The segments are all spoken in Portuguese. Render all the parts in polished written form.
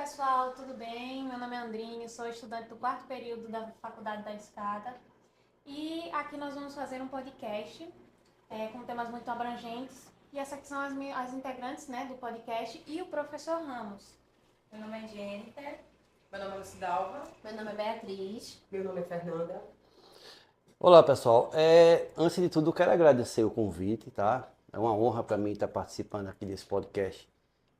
pessoal, tudo bem? Meu nome é Andrine, sou estudante do quarto período da Faculdade da Escada e aqui nós vamos fazer um podcast com temas muito abrangentes e essas aqui são as integrantes, né, do podcast e o professor Ramos. Meu nome é Jennifer. Meu nome é Lucidalva. Meu nome é Beatriz. Meu nome é Fernanda. Olá, pessoal. Antes de tudo, eu quero agradecer o convite, tá? É uma honra para mim estar participando aqui desse podcast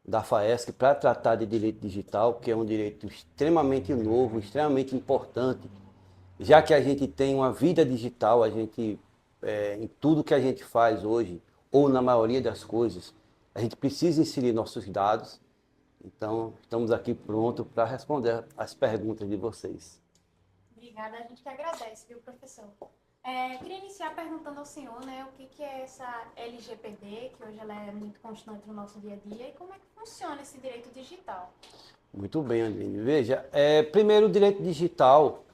da FAESC para tratar de direito digital, que é um direito extremamente novo, extremamente importante, já que a gente tem uma vida digital, em tudo que a gente faz hoje, ou na maioria das coisas, a gente precisa inserir nossos dados. Então, estamos aqui prontos para responder as perguntas de vocês. Obrigada, a gente que agradece, viu, professor? Queria iniciar perguntando ao senhor, né, o que é essa LGPD, que hoje ela é muito constante no nosso dia a dia, e como é que funciona esse direito digital? Muito bem, Andrine. Veja, primeiro o direito digital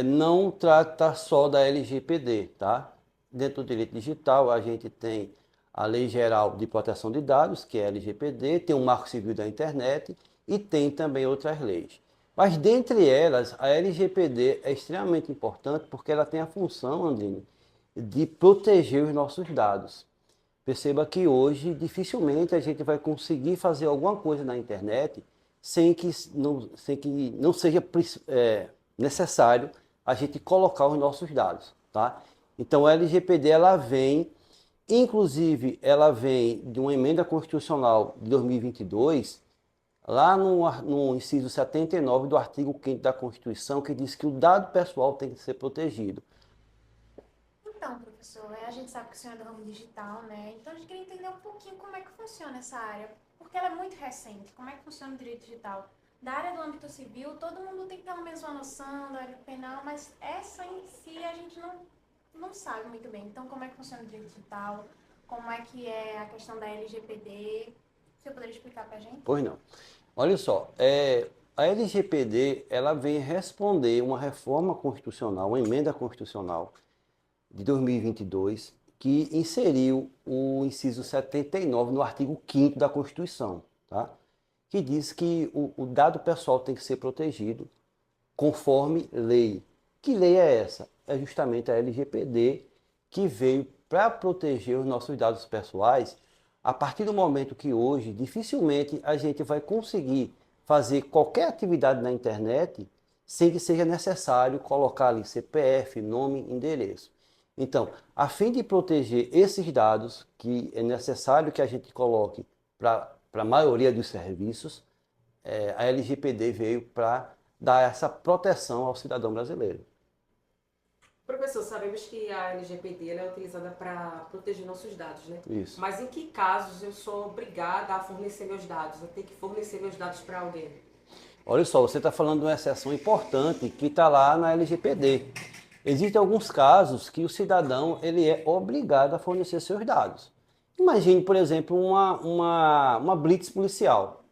não trata só da LGPD, tá? Dentro do direito digital a gente tem a Lei Geral de Proteção de Dados, que é a LGPD, tem o Marco Civil da Internet e tem também outras leis. Mas dentre elas, a LGPD é extremamente importante porque ela tem a função, Andrine, de proteger os nossos dados. Perceba que hoje dificilmente a gente vai conseguir fazer alguma coisa na internet sem que não seja necessário a gente colocar os nossos dados, tá? Então a LGPD ela vem de uma emenda constitucional de 2022, lá no inciso 79 do artigo 5º da Constituição, que diz que o dado pessoal tem que ser protegido. Então, professor, a gente sabe que o senhor é do ramo digital, né? Então a gente queria entender um pouquinho como é que funciona essa área, porque ela é muito recente. Como é que funciona o direito digital? Da área do âmbito civil, todo mundo tem pelo menos uma noção da área penal, mas essa em si a gente não sabe muito bem. Então, como é que funciona o direito digital? Como é que é a questão da LGPD? Você poderia explicar pra gente? Pois não. Olha só, a LGPD ela vem responder uma reforma constitucional, uma emenda constitucional de 2022, que inseriu o inciso 79 no artigo 5º da Constituição, tá? Que diz que o dado pessoal tem que ser protegido conforme lei. Que lei é essa? É justamente a LGPD, que veio para proteger os nossos dados pessoais a partir do momento que hoje dificilmente a gente vai conseguir fazer qualquer atividade na internet sem que seja necessário colocar ali CPF, nome, endereço. Então, a fim de proteger esses dados, que é necessário que a gente coloque para a maioria dos serviços, a LGPD veio para dar essa proteção ao cidadão brasileiro. Professor, sabemos que a LGPD ela é utilizada para proteger nossos dados, né? Isso. Mas em que casos eu sou obrigada a fornecer meus dados? Eu tenho que fornecer meus dados para alguém? Olha só, você está falando de uma exceção importante que está lá na LGPD. Existem alguns casos que o cidadão ele é obrigado a fornecer seus dados. Imagine, por exemplo, uma blitz policial.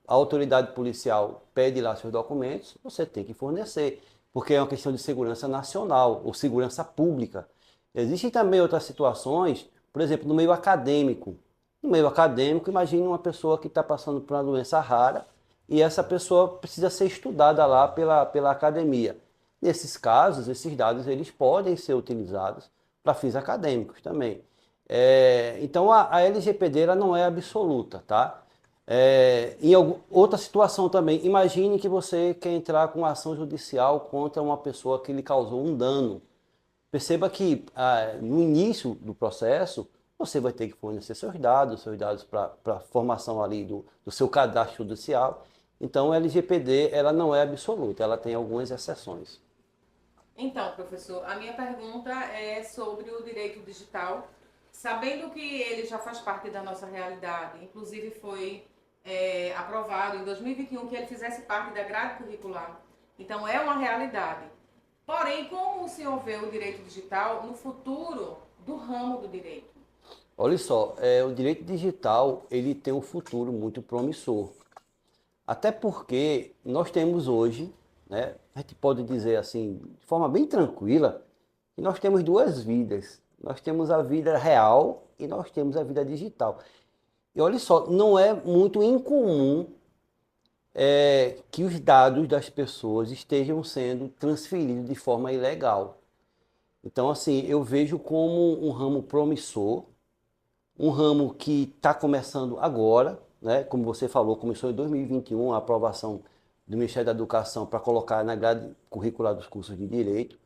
A autoridade policial pede lá seus documentos, você tem que fornecer, porque é uma questão de segurança nacional ou segurança pública. Existem também outras situações, por exemplo, no meio acadêmico. No meio acadêmico, imagine uma pessoa que está passando por uma doença rara e essa pessoa precisa ser estudada lá pela academia. Nesses casos, esses dados eles podem ser utilizados para fins acadêmicos também. Então a LGPD ela não é absoluta, tá? Outra situação também, imagine que você quer entrar com uma ação judicial contra uma pessoa que lhe causou um dano. Perceba que no início do processo, você vai ter que fornecer seus dados para a formação ali do seu cadastro judicial. Então a LGPD ela não é absoluta, ela tem algumas exceções. Então, professor, a minha pergunta é sobre o direito digital. Sabendo que ele já faz parte da nossa realidade, inclusive foi aprovado em 2021 que ele fizesse parte da grade curricular. Então, é uma realidade. Porém, como o senhor vê o direito digital no futuro do ramo do direito? Olha só, o direito digital ele tem um futuro muito promissor. Até porque nós temos hoje, né, a gente pode dizer assim, de forma bem tranquila, que nós temos duas vidas. Nós temos a vida real e nós temos a vida digital. E olha só, não é muito incomum que os dados das pessoas estejam sendo transferidos de forma ilegal. Então, assim, eu vejo como um ramo promissor, um ramo que está começando agora, né? Como você falou, começou em 2021 a aprovação do Ministério da Educação para colocar na grade curricular dos cursos de Direito.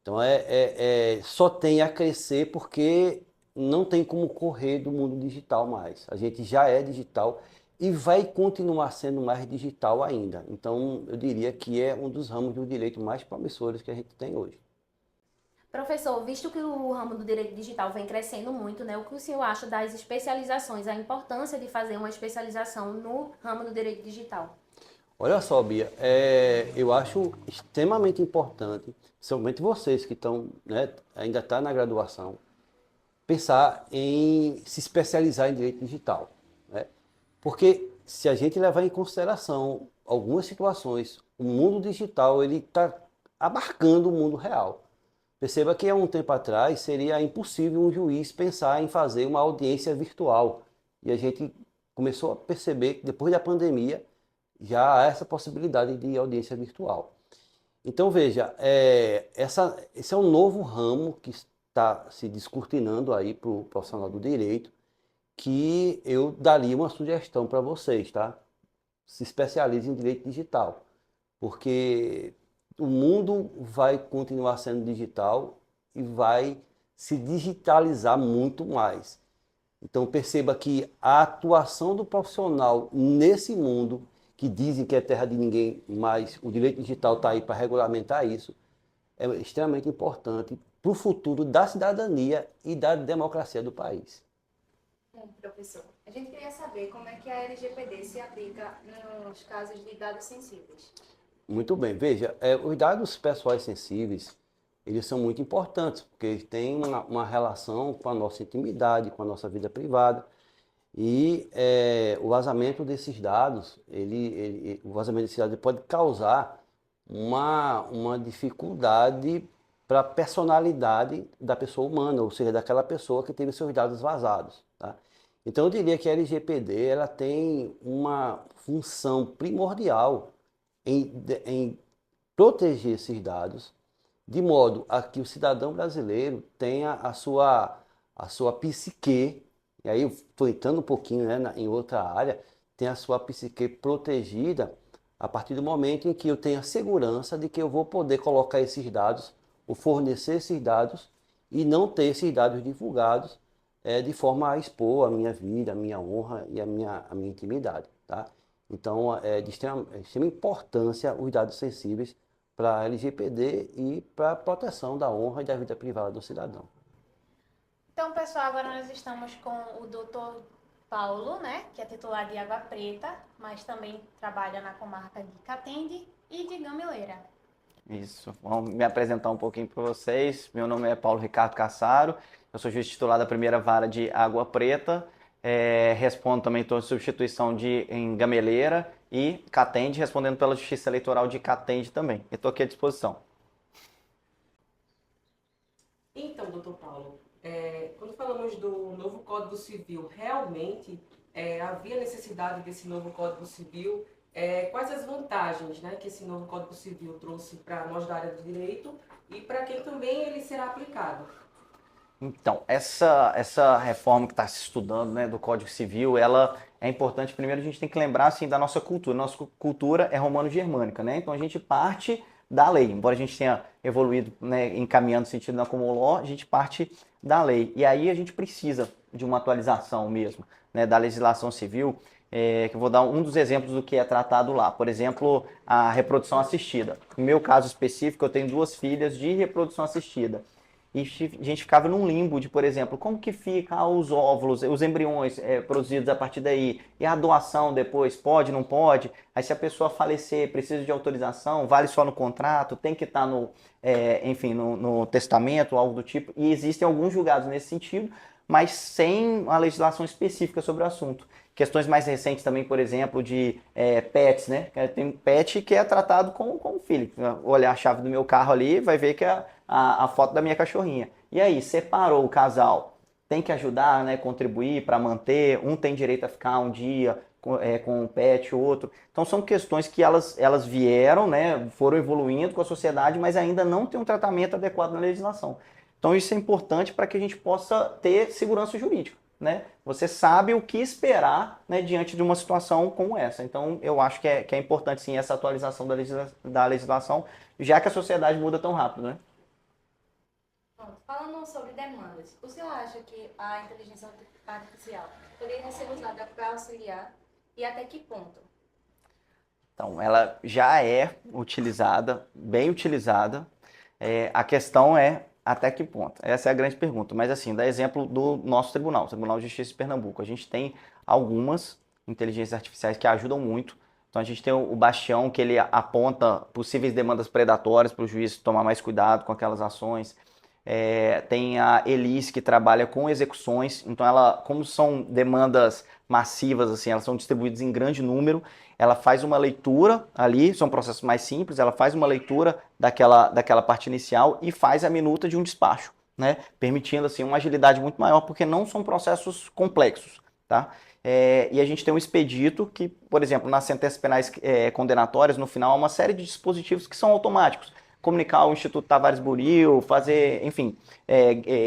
Então, só tem a crescer porque não tem como correr do mundo digital mais. A gente já é digital e vai continuar sendo mais digital ainda. Então, eu diria que é um dos ramos do direito mais promissores que a gente tem hoje. Professor, visto que o ramo do direito digital vem crescendo muito, né, o que o senhor acha das especializações, a importância de fazer uma especialização no ramo do direito digital? Olha só, Bia, eu acho extremamente importante, principalmente vocês que estão, né, ainda estão na graduação, pensar em se especializar em direito digital, né? Porque se a gente levar em consideração algumas situações, o mundo digital ele está abarcando o mundo real. Perceba que há um tempo atrás seria impossível um juiz pensar em fazer uma audiência virtual. E a gente começou a perceber que depois da pandemia já há essa possibilidade de audiência virtual. Então veja, esse é um novo ramo que está se descortinando aí para o profissional do direito, que eu daria uma sugestão para vocês, tá? Se especialize em direito digital, porque o mundo vai continuar sendo digital e vai se digitalizar muito mais. Então perceba que a atuação do profissional nesse mundo, que dizem que é terra de ninguém, mas o direito digital está aí para regulamentar isso, é extremamente importante para o futuro da cidadania e da democracia do país. Professor, a gente queria saber como é que a LGPD se aplica nos casos de dados sensíveis. Muito bem, veja, os dados pessoais sensíveis, eles são muito importantes, porque eles têm uma relação com a nossa intimidade, com a nossa vida privada, e o vazamento desses dados, o vazamento desses dados pode causar uma dificuldade para a personalidade da pessoa humana, ou seja, daquela pessoa que teve seus dados vazados, tá? Então eu diria que a LGPD ela tem uma função primordial em proteger esses dados, de modo a que o cidadão brasileiro tenha a sua psique, e aí eu estou entrando um pouquinho, né, em outra área, tenha a sua psique protegida a partir do momento em que eu tenha segurança de que eu vou poder colocar esses dados, ou fornecer esses dados, e não ter esses dados divulgados de forma a expor a minha vida, a minha honra e a minha intimidade, tá? Então, é de extrema importância os dados sensíveis para a LGPD e para a proteção da honra e da vida privada do cidadão. Então, pessoal, agora nós estamos com o Dr. Paulo, né, que é titular de Água Preta, mas também trabalha na comarca de Catende e de Gameleira. Isso, vamos me apresentar um pouquinho para vocês. Meu nome é Paulo Ricardo Cassaro, eu sou juiz titular da primeira vara de Água Preta, respondo também toda substituição em Gameleira e Catende, respondendo pela Justiça Eleitoral de Catende também. Eu estou aqui à disposição. Então, doutor Paulo, quando falamos do novo Código Civil, realmente havia necessidade desse novo Código Civil? Quais as vantagens, né, que esse novo Código Civil trouxe para nós da área do direito e para quem também ele será aplicado? Então, essa reforma que está se estudando, né, do Código Civil, ela é importante. Primeiro, a gente tem que lembrar assim, da nossa cultura. Nossa cultura é romano-germânica, né? Então, a gente parte da lei. Embora a gente tenha evoluído, né, encaminhando no sentido da common law, a gente parte da lei. E aí a gente precisa de uma atualização mesmo, né, da legislação civil, que eu vou dar um dos exemplos do que é tratado lá. Por exemplo, a reprodução assistida. No meu caso específico, eu tenho 2 filhas de reprodução assistida. E a gente ficava num limbo de, por exemplo, como que fica os óvulos, os embriões produzidos a partir daí, e a doação depois, pode, não pode? Aí se a pessoa falecer, precisa de autorização, vale só no contrato, tem que estar no testamento, algo do tipo, e existem alguns julgados nesse sentido, mas sem uma legislação específica sobre o assunto. Questões mais recentes também, por exemplo, de pets, né? Tem pet que é tratado como filho. Olhar a chave do meu carro ali, vai ver que é a foto da minha cachorrinha. E aí, separou o casal, tem que ajudar, né, contribuir para manter, um tem direito a ficar um dia com um pet, outro. Então são questões que elas vieram, né, foram evoluindo com a sociedade, mas ainda não tem um tratamento adequado na legislação. Então isso é importante para que a gente possa ter segurança jurídica, né? Você sabe o que esperar, né, diante de uma situação como essa. Então eu acho que é importante sim essa atualização da legislação, já que a sociedade muda tão rápido, né? Pronto, falando sobre demandas, o senhor acha que a inteligência artificial poderia ser usada para auxiliar e até que ponto? Então, ela já é utilizada, bem utilizada. A questão é até que ponto? Essa é a grande pergunta. Mas assim, dá exemplo do nosso tribunal, o Tribunal de Justiça de Pernambuco. A gente tem algumas inteligências artificiais que ajudam muito. Então a gente tem o Bastião, que ele aponta possíveis demandas predatórias para o juiz tomar mais cuidado com aquelas ações. Tem a Elis, que trabalha com execuções. Então ela, como são demandas massivas, assim, elas são distribuídas em grande número, ela faz uma leitura ali, são processos mais simples, ela faz uma leitura daquela parte inicial e faz a minuta de um despacho, né? Permitindo assim uma agilidade muito maior, porque não são processos complexos, tá? E a gente tem um expedito que, por exemplo, nas sentenças penais condenatórias, no final, há uma série de dispositivos que são automáticos. Comunicar ao Instituto Tavares Buril, fazer, enfim,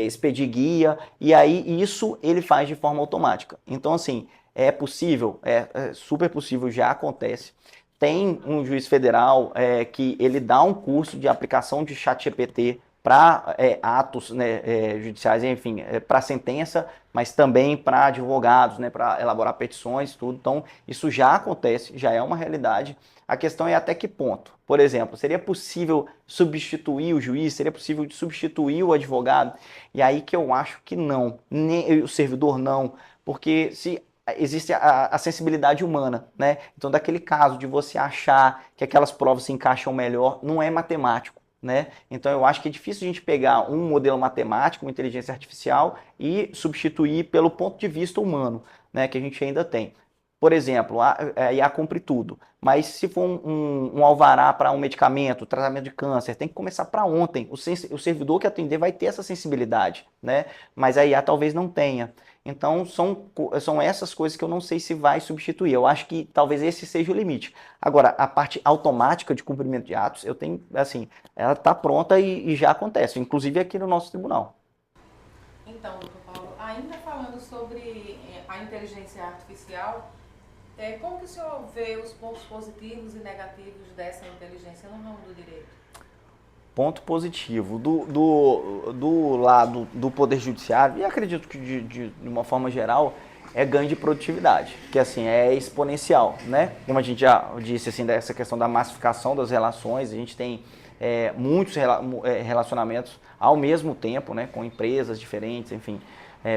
expedir guia, e aí isso ele faz de forma automática. Então, assim, é possível, é super possível, já acontece. Tem um juiz federal que ele dá um curso de aplicação de ChatGPT para atos, né, judiciais, enfim, para sentença, mas também para advogados, né, para elaborar petições, tudo. Então, isso já acontece, já é uma realidade. A questão é até que ponto. Por exemplo, seria possível substituir o juiz? Seria possível substituir o advogado? E aí que eu acho que não. Nem o servidor não. Porque se existe a sensibilidade humana, né? Então, daquele caso de você achar que aquelas provas se encaixam melhor, não é matemático, né? Então, eu acho que é difícil a gente pegar um modelo matemático, uma inteligência artificial e substituir pelo ponto de vista humano, né? Que a gente ainda tem. Por exemplo, a IA cumpre tudo, mas se for um alvará para um medicamento, tratamento de câncer, tem que começar para ontem. O servidor que atender vai ter essa sensibilidade, né? Mas a IA talvez não tenha. Então, são essas coisas que eu não sei se vai substituir. Eu acho que talvez esse seja o limite. Agora, a parte automática de cumprimento de atos, eu tenho, assim, ela está pronta e já acontece, inclusive aqui no nosso tribunal. Então, doutor Paulo, ainda falando sobre a inteligência artificial, como que o senhor vê os pontos positivos e negativos dessa inteligência no ramo do direito? Ponto positivo. Do lado do Poder Judiciário, e acredito que de uma forma geral, é ganho de produtividade, que assim, é exponencial, né? Como a gente já disse, assim, dessa questão da massificação das relações, a gente tem muitos relacionamentos ao mesmo tempo, né? Com empresas diferentes, enfim,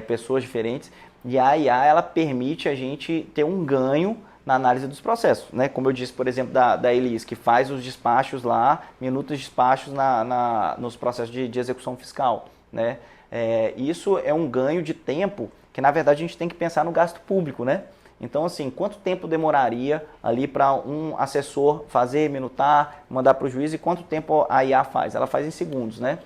pessoas diferentes. E a IA, ela permite a gente ter um ganho na análise dos processos, né? Como eu disse, por exemplo, da Elis, que faz os despachos lá, minutos de despachos nos processos de execução fiscal, né? Isso é um ganho de tempo que, na verdade, a gente tem que pensar no gasto público, né? Então, assim, quanto tempo demoraria ali para um assessor fazer, minutar, mandar para o juiz, e quanto tempo a IA faz? Ela faz em segundos, né?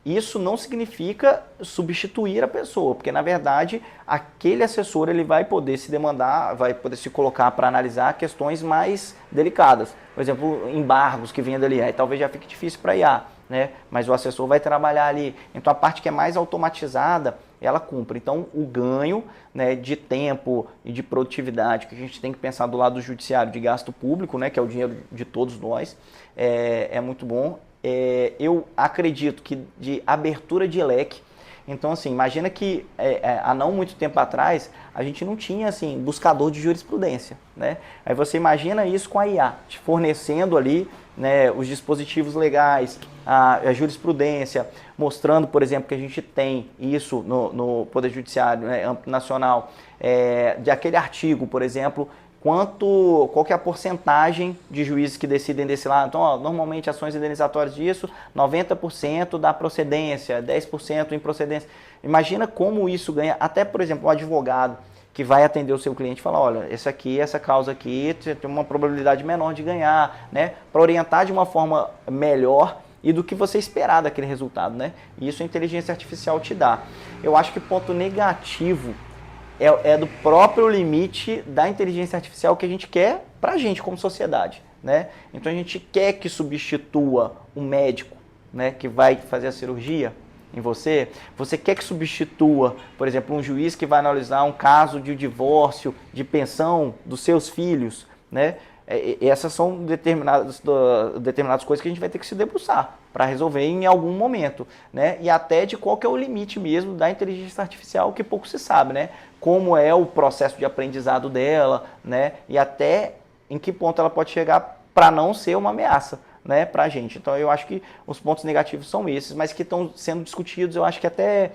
Isso não significa substituir a pessoa, porque na verdade aquele assessor ele vai poder se demandar, vai poder se colocar para analisar questões mais delicadas. Por exemplo, embargos que vinham dali, aí talvez já fique difícil para IA, né? Mas o assessor vai trabalhar ali. Então a parte que é mais automatizada, ela cumpre. Então o ganho, né, de tempo e de produtividade que a gente tem que pensar do lado do judiciário, de gasto público, né, que é o dinheiro de todos nós, é muito bom. Eu acredito que de abertura de leque, então assim, imagina que há não muito tempo atrás a gente não tinha assim buscador de jurisprudência, né? Aí você imagina isso com a IA, te fornecendo ali, né, os dispositivos legais, a jurisprudência, mostrando, por exemplo, que a gente tem isso no Poder Judiciário, né, âmbito nacional, de aquele artigo, por exemplo, qual que é a porcentagem de juízes que decidem desse lado. Então, normalmente ações indenizatórias disso, 90% da procedência, 10% improcedência. Imagina como isso ganha, até, por exemplo, um advogado que vai atender o seu cliente e fala, olha, essa causa aqui tem uma probabilidade menor de ganhar, né? Para orientar de uma forma melhor e do que você esperar daquele resultado, né? E isso a inteligência artificial te dá. Eu acho que ponto negativo é do próprio limite da inteligência artificial que a gente quer para a gente como sociedade, né? Então a gente quer que substitua o médico, né, que vai fazer a cirurgia em você. Você quer que substitua, por exemplo, um juiz que vai analisar um caso de divórcio, de pensão dos seus filhos, né? Essas são determinadas coisas que a gente vai ter que se debruçar para resolver em algum momento, né? E até de qual que é o limite mesmo da inteligência artificial, que pouco se sabe, né? Como é o processo de aprendizado dela, né? E até em que ponto ela pode chegar para não ser uma ameaça, né, para a gente. Então eu acho que os pontos negativos são esses, mas que estão sendo discutidos, eu acho que até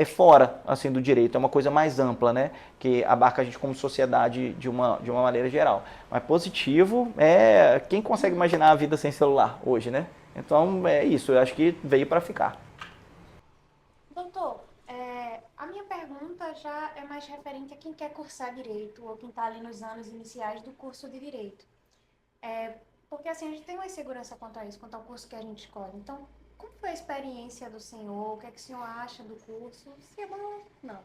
fora assim, do direito, é uma coisa mais ampla, né, que abarca a gente como sociedade de uma maneira geral. Mas positivo é quem consegue imaginar a vida sem celular hoje, né? Então é isso, eu acho que veio para ficar. Doutor, a minha pergunta já é mais referente a quem quer cursar direito ou quem está ali nos anos iniciais do curso de direito. Porque assim, a gente tem uma insegurança quanto a isso, quanto ao curso que a gente escolhe. Então, como foi a experiência do senhor? O que é que o senhor acha do curso? Se é bom ou não?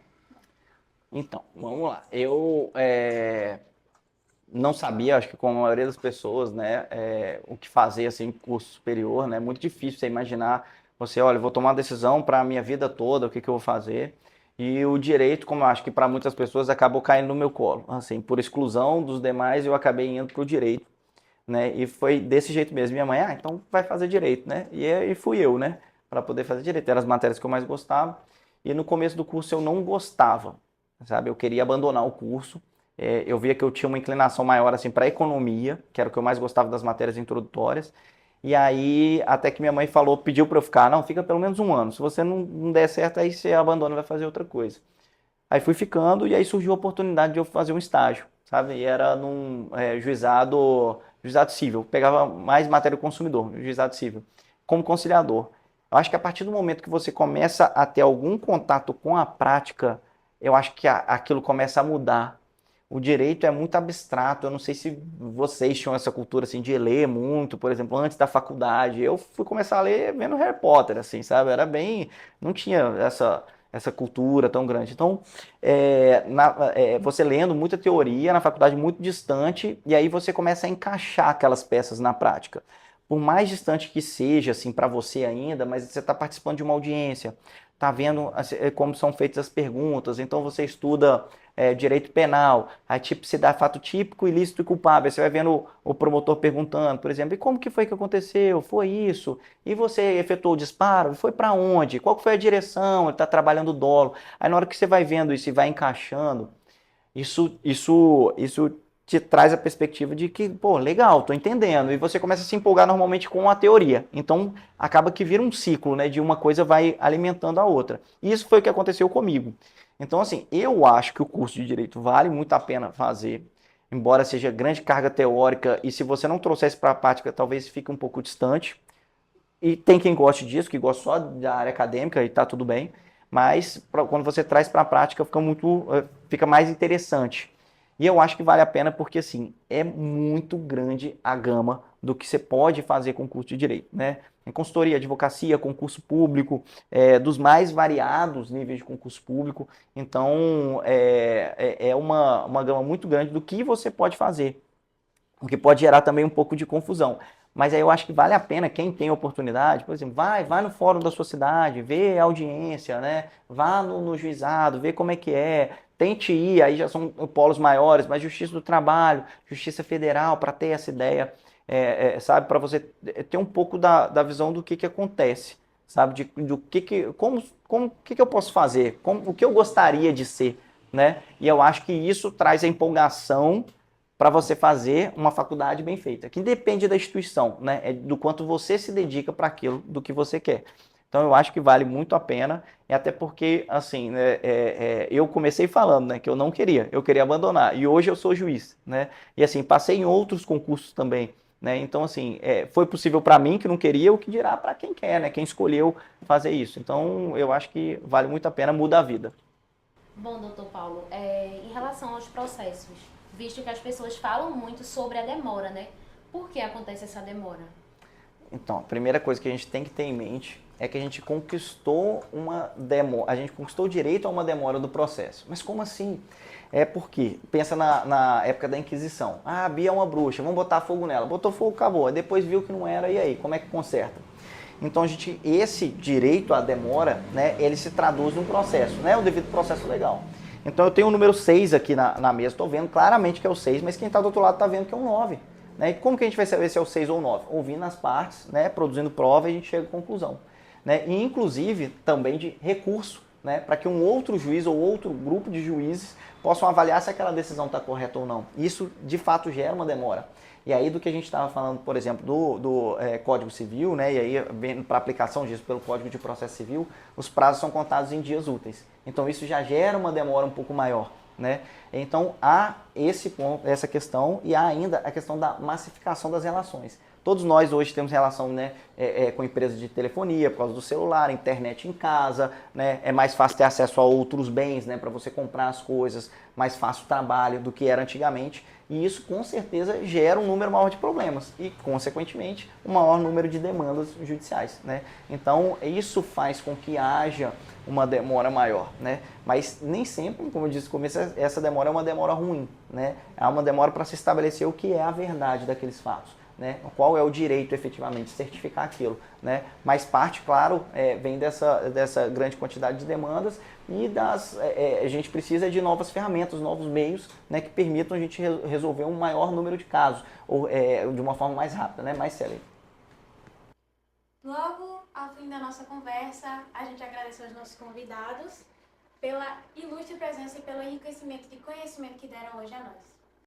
Então, vamos lá. Eu não sabia, acho que como a maioria das pessoas, né, o que fazer assim, curso superior, né? Muito difícil você imaginar, olha, vou tomar uma decisão para a minha vida toda, o que eu vou fazer. E o direito, como eu acho que para muitas pessoas, acabou caindo no meu colo. Assim, por exclusão dos demais, eu acabei indo para o direito, né? E foi desse jeito mesmo. Minha mãe, então vai fazer direito, né? E fui eu, né? Para poder fazer direito. Eram as matérias que eu mais gostava. E no começo do curso eu não gostava, sabe? Eu queria abandonar o curso. Eu via que eu tinha uma inclinação maior assim para economia, que era o que eu mais gostava das matérias introdutórias. E aí, até que minha mãe falou, pediu para eu ficar, não, fica pelo menos um ano. Se você não der certo, aí você abandona e vai fazer outra coisa. Aí fui ficando e aí surgiu a oportunidade de eu fazer um estágio, sabe? E era num juizado civil. Eu pegava mais matéria do consumidor, juizado civil, como conciliador. Eu acho que a partir do momento que você começa a ter algum contato com a prática, eu acho que aquilo começa a mudar. O direito é muito abstrato, eu não sei se vocês tinham essa cultura assim de ler muito, por exemplo, antes da faculdade. Eu fui começar a ler vendo Harry Potter, assim, sabe? Era bem, não tinha essa cultura tão grande. Então, você lendo muita teoria na faculdade muito distante, e aí você começa a encaixar aquelas peças na prática. Por mais distante que seja, assim, para você ainda, mas você está participando de uma audiência, está vendo como são feitas as perguntas, então você estuda direito penal, aí tipo se dá fato típico, ilícito e culpável, aí você vai vendo o promotor perguntando, por exemplo, e como que foi que aconteceu? Foi isso? E você efetuou o disparo? Foi para onde? Qual foi a direção? Ele está trabalhando o dolo. Aí na hora que você vai vendo isso e vai encaixando, isso te traz a perspectiva de que, pô, legal, tô entendendo. E você começa a se empolgar normalmente com a teoria. Então, acaba que vira um ciclo, né? De uma coisa vai alimentando a outra. E isso foi o que aconteceu comigo. Então, assim, eu acho que o curso de Direito vale muito a pena fazer, embora seja grande carga teórica, e se você não trouxesse para a prática, talvez fique um pouco distante. E tem quem goste disso, que gosta só da área acadêmica e tá tudo bem, mas quando você traz para a prática, fica mais interessante. E eu acho que vale a pena porque, assim, é muito grande a gama do que você pode fazer com o curso de Direito, né? Em consultoria, advocacia, concurso público, dos mais variados níveis de concurso público. Então, é uma gama muito grande do que você pode fazer, o que pode gerar também um pouco de confusão. Mas aí eu acho que vale a pena quem tem oportunidade, por exemplo, vai no fórum da sua cidade, vê a audiência, né? Vá no juizado, vê como é que é, tente ir, aí já são polos maiores, mas Justiça do Trabalho, Justiça Federal, para ter essa ideia, sabe, para você ter um pouco da visão do que acontece, sabe, como que eu posso fazer, o que eu gostaria de ser, né? E eu acho que isso traz a empolgação para você fazer uma faculdade bem feita, que depende da instituição, né? É do quanto você se dedica para aquilo do que você quer. Então eu acho que vale muito a pena, e até porque, assim, né, eu comecei falando, né, que eu não queria, eu queria abandonar, e hoje eu sou juiz, né? E assim, passei em outros concursos também, né? Então, assim, foi possível para mim que não queria, o que dirá para quem quer, né? Quem escolheu fazer isso. Então eu acho que vale muito a pena, muda a vida. Bom, doutor Paulo, em relação aos processos, visto que as pessoas falam muito sobre a demora, né? Por que acontece essa demora? Então, a primeira coisa que a gente tem que ter em mente é que a gente conquistou a gente conquistou o direito a uma demora do processo. Mas como assim? É porque, pensa na época da Inquisição. Ah, a Bia é uma bruxa, vamos botar fogo nela. Botou fogo, acabou. Aí depois viu que não era, e aí? Como é que conserta? Então, esse direito à demora, né, ele se traduz num processo, né, o devido processo legal. Então, eu tenho o número 6 aqui na mesa, estou vendo claramente que é o 6, mas quem está do outro lado está vendo que é um 9. Né? E como que a gente vai saber se é o 6 ou o 9? Ouvindo as partes, né, produzindo prova, e a gente chega à conclusão. Né? E, inclusive, também de recurso, né, para que um outro juiz ou outro grupo de juízes possam avaliar se aquela decisão está correta ou não. Isso, de fato, gera uma demora. E aí do que a gente estava falando, por exemplo, do Código Civil, né, e aí para aplicação disso pelo Código de Processo Civil, os prazos são contados em dias úteis. Então isso já gera uma demora um pouco maior. Né? Então há esse ponto, essa questão, e há ainda a questão da massificação das relações. Todos nós hoje temos relação, né, com empresas de telefonia, por causa do celular, internet em casa, né, é mais fácil ter acesso a outros bens, né, para você comprar as coisas, mais fácil o trabalho do que era antigamente, e isso com certeza gera um número maior de problemas e, consequentemente, um maior número de demandas judiciais. Né? Então, isso faz com que haja uma demora maior, né? Mas nem sempre, como eu disse no começo, essa demora é uma demora ruim, né? É uma demora para se estabelecer o que é a verdade daqueles fatos. Né? Qual é o direito efetivamente de certificar aquilo, né? Mas parte, claro, vem dessa grande quantidade de demandas e a gente precisa de novas ferramentas, novos meios, né, que permitam a gente resolver um maior número de casos, ou de uma forma mais rápida, né, mais célere. Logo ao fim da nossa conversa, a gente agradece aos nossos convidados pela ilustre presença e pelo enriquecimento de conhecimento que deram hoje a nós.